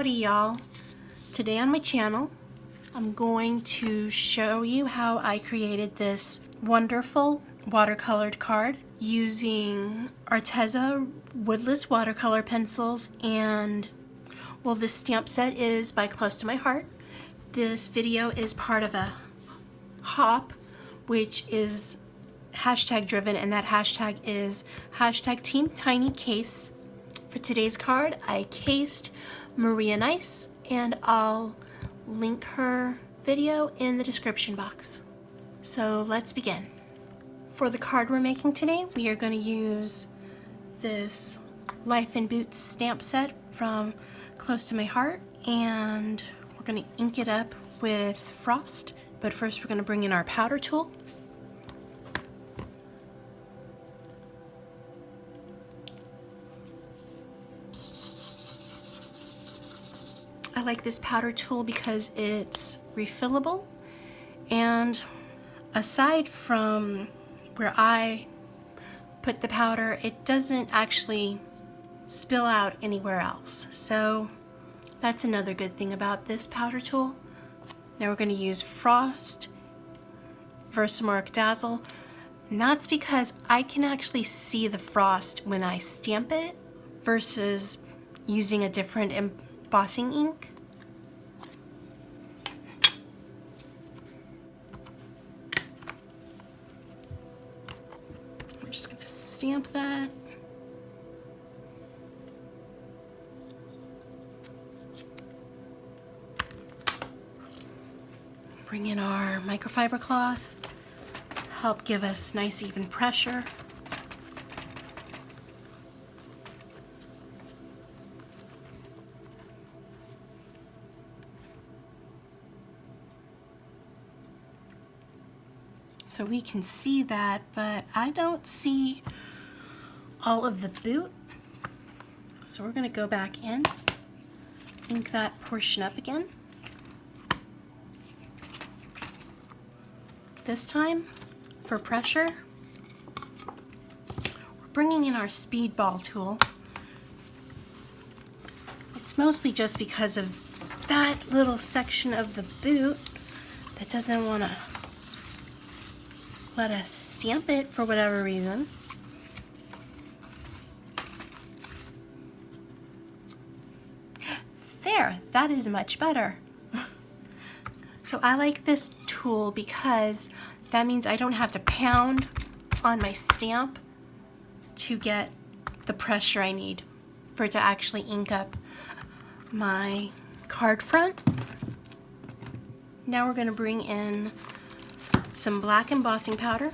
Howdy y'all. Today on my channel I'm going to show you how I created this wonderful watercolored card using Arteza Woodless Watercolor Pencils, and well, this stamp set is by Close to My Heart. This video is part of a hop which is hashtag driven, and that hashtag is hashtag teamtiny case. For today's card I cased Maria Nice, and I'll link her video in the description box. So let's begin. For the card we're making today, we are going to use this Life in Boots stamp set from Close to My Heart, and we're going to ink it up with frost. But first we're going to bring in our powder tool. I like this powder tool because it's refillable, and aside from where I put the powder, it doesn't actually spill out anywhere else. So that's another good thing about this powder tool. Now we're going to use Frost Versamark Dazzle, and that's because I can actually see the frost when I stamp it versus using a different embossing ink. We're just going to stamp that. Bring in our microfiber cloth, help give us nice even pressure. So we can see that, but I don't see all of the boot. So we're going to go back in, ink that portion up again. This time, for pressure, we're bringing in our speedball tool. It's mostly just because of that little section of the boot that doesn't want to let us stamp it for whatever reason. There, that is much better. So I like this tool because that means I don't have to pound on my stamp to get the pressure I need for it to actually ink up my card front. Now we're going to bring in some black embossing powder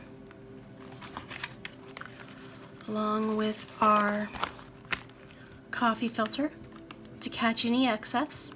along with our coffee filter to catch any excess.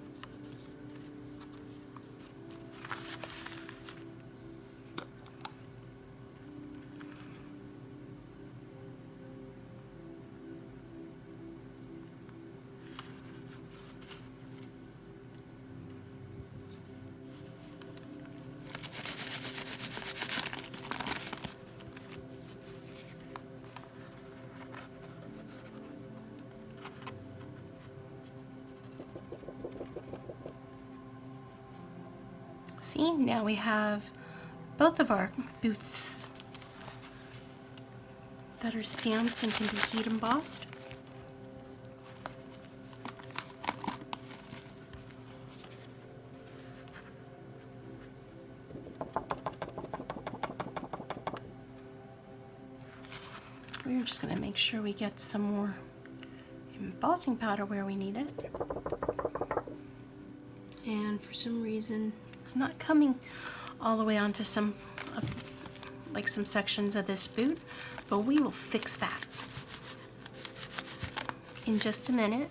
See, now we have both of our boots that are stamped and can be heat embossed. We're just going to make sure we get some more embossing powder where we need it. And for some reason, it's not coming all the way onto some sections of this boot, but we will fix that in just a minute.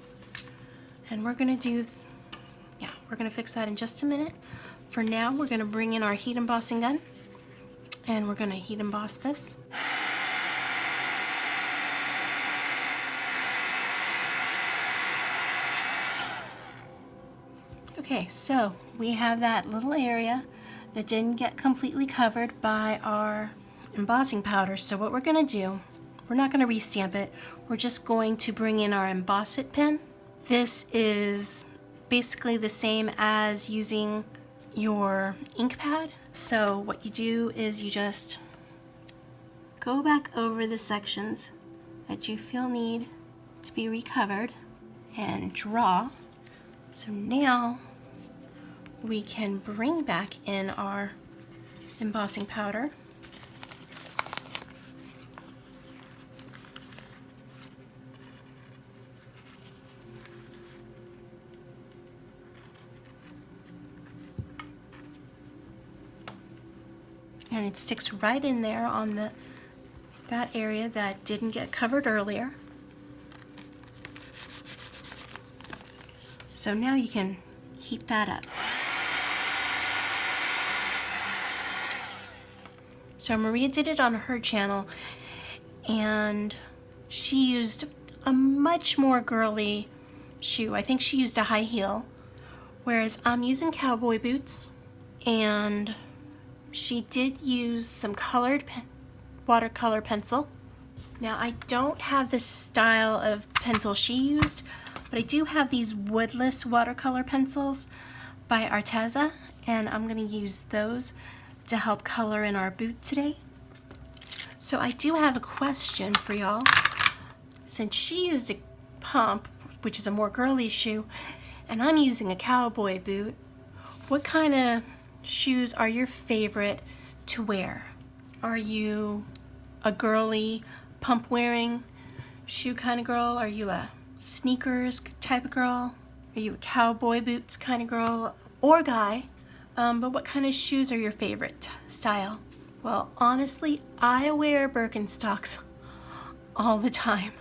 And we're going to fix that in just a minute. For now, we're going to bring in our heat embossing gun, and we're going to heat emboss this. Okay, so we have that little area that didn't get completely covered by our embossing powder. So what we're going to do, we're not going to restamp it. We're just going to bring in our Emboss It pen. This is basically the same as using your ink pad. So what you do is you just go back over the sections that you feel need to be recovered and draw. So now we can bring back in our embossing powder. And it sticks right in there on that area that didn't get covered earlier. So now you can heat that up. So Maria did it on her channel, and she used a much more girly shoe. I think she used a high heel, whereas I'm using cowboy boots, and she did use some colored watercolor pencil. Now I don't have the style of pencil she used, but I do have these woodless watercolor pencils by Arteza, and I'm going to use those to help color in our boot today. So I do have a question for y'all. Since she used a pump, which is a more girly shoe, and I'm using a cowboy boot, what kind of shoes are your favorite to wear? Are you a girly pump wearing shoe kind of girl? Are you a sneakers type of girl? Are you a cowboy boots kind of girl or guy? But what kind of shoes are your favorite style? Well, honestly, I wear Birkenstocks all the time.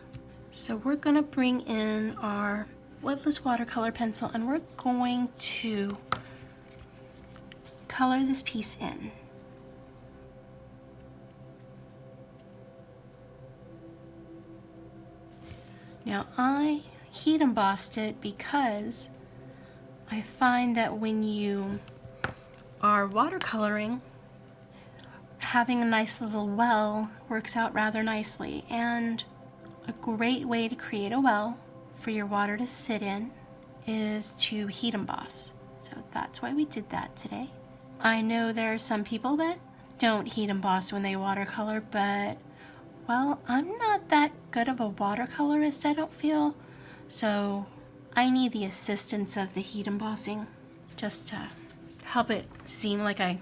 So we're gonna bring in our woodless watercolor pencil, and we're going to color this piece in. Now I heat embossed it because I find that when you are watercoloring, having a nice little well works out rather nicely, and a great way to create a well for your water to sit in is to heat emboss. So that's why we did that today. I know there are some people that don't heat emboss when they watercolor, but well, I'm not that good of a watercolorist, I don't feel, so I need the assistance of the heat embossing just to help it seem like I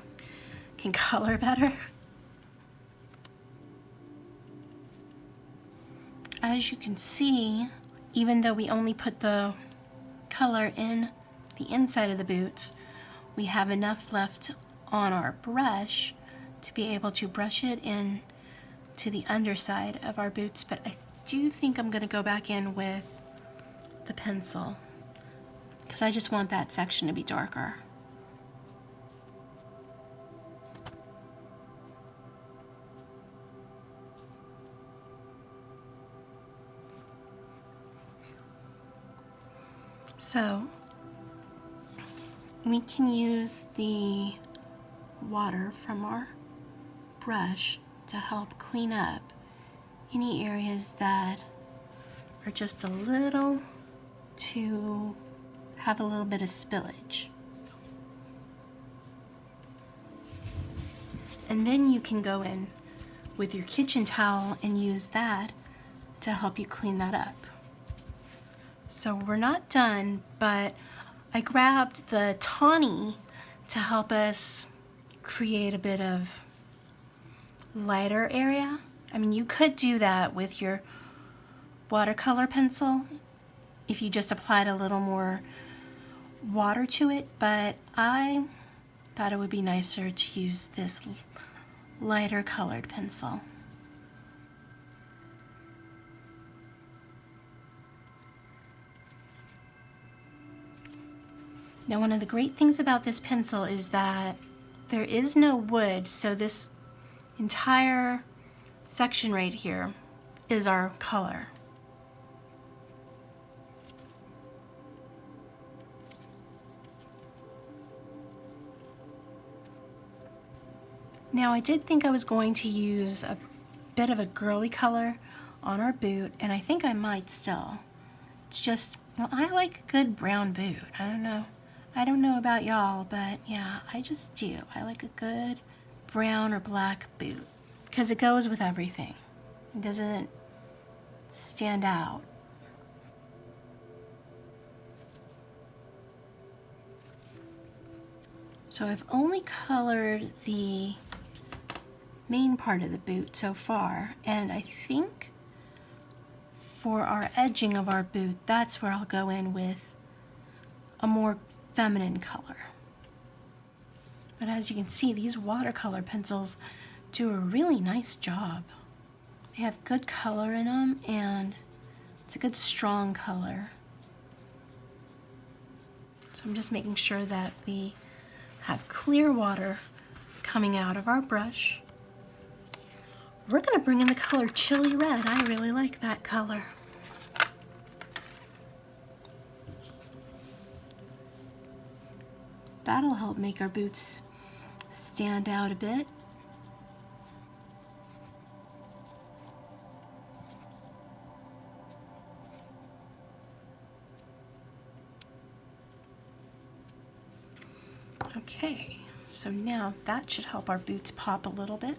can color better. As you can see, even though we only put the color in the inside of the boots, we have enough left on our brush to be able to brush it in to the underside of our boots, but I do think I'm going to go back in with the pencil because I just want that section to be darker. So we can use the water from our brush to help clean up any areas that are just a little to have a little bit of spillage. And then you can go in with your kitchen towel and use that to help you clean that up. So we're not done, but I grabbed the tawny to help us create a bit of lighter area. I mean, you could do that with your watercolor pencil if you just applied a little more water to it, but I thought it would be nicer to use this lighter colored pencil. Now, one of the great things about this pencil is that there is no wood, so this entire section right here is our color. Now, I did think I was going to use a bit of a girly color on our boot, and I think I might still. It's just Well, I like a good brown boot. I don't know about y'all, but yeah, I just do. I like a good brown or black boot because it goes with everything. It doesn't stand out. So I've only colored the main part of the boot so far, and I think for our edging of our boot, that's where I'll go in with a more feminine color. But as you can see, these watercolor pencils do a really nice job. They have good color in them, and it's a good strong color. So I'm just making sure that we have clear water coming out of our brush. We're going to bring in the color Chili Red. I really like that color. That'll help make our boots stand out a bit. Okay, so now that should help our boots pop a little bit.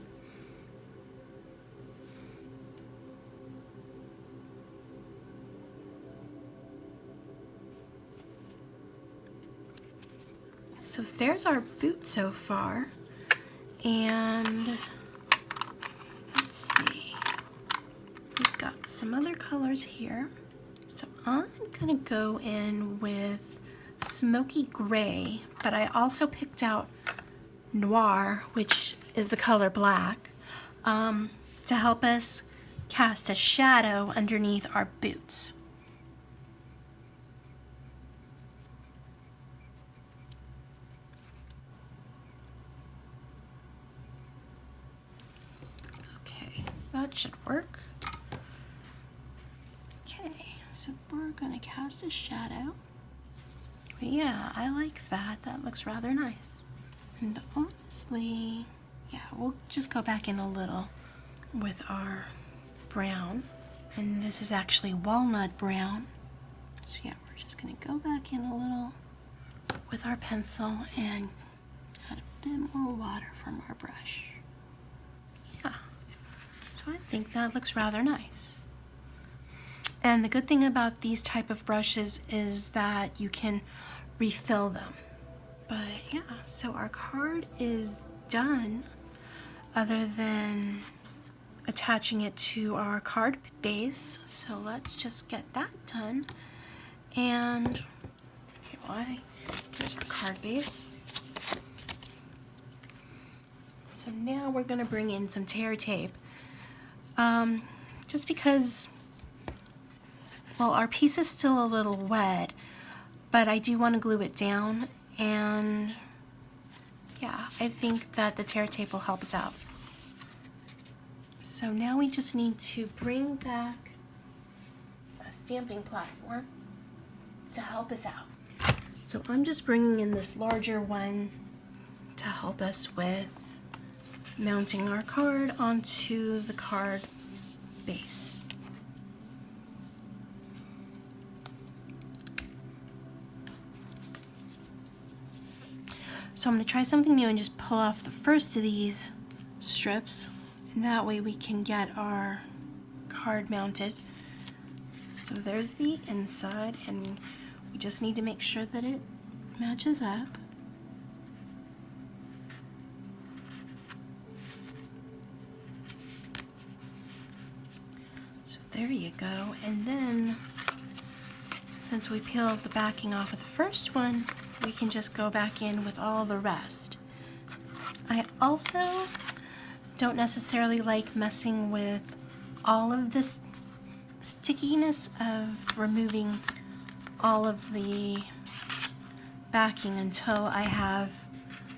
So there's our boot so far, and let's see, we've got some other colors here. So I'm gonna go in with smoky gray, but I also picked out noir, which is the color black, to help us cast a shadow underneath our boots. Okay, that should work. Okay, so we're gonna cast a shadow. Yeah, I like that. That looks rather nice. And honestly, yeah, we'll just go back in a little with our brown. And this is actually walnut brown. So yeah, we're just gonna go back in a little with our pencil and add a bit more water from our brush. Yeah, so I think that looks rather nice. And the good thing about these type of brushes is that you can refill them. But yeah, so our card is done, other than attaching it to our card base. So let's just get that done. And okay, here's our card base. So now we're gonna bring in some tear tape. Just because, well, our piece is still a little wet, but I do want to glue it down, and yeah, I think that the tear tape will help us out. So now we just need to bring back a stamping platform to help us out. So I'm just bringing in this larger one to help us with mounting our card onto the card base. So I'm going to try something new and just pull off the first of these strips, and that way we can get our card mounted. So there's the inside, and we just need to make sure that it matches up. So there you go. And then, since we peeled the backing off of the first one, we can just go back in with all the rest. I also don't necessarily like messing with all of this stickiness of removing all of the backing until I have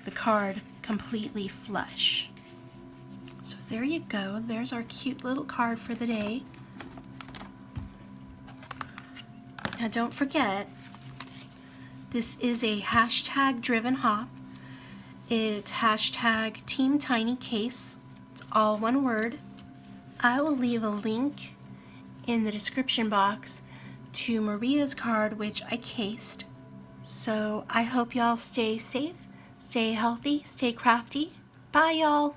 the card completely flush. So there you go. There's our cute little card for the day. Now don't forget, this is a hashtag driven hop. It's hashtag teamtinycase. It's all one word. I will leave a link in the description box to Maria's card, which I cased. So I hope y'all stay safe, stay healthy, stay crafty. Bye, y'all.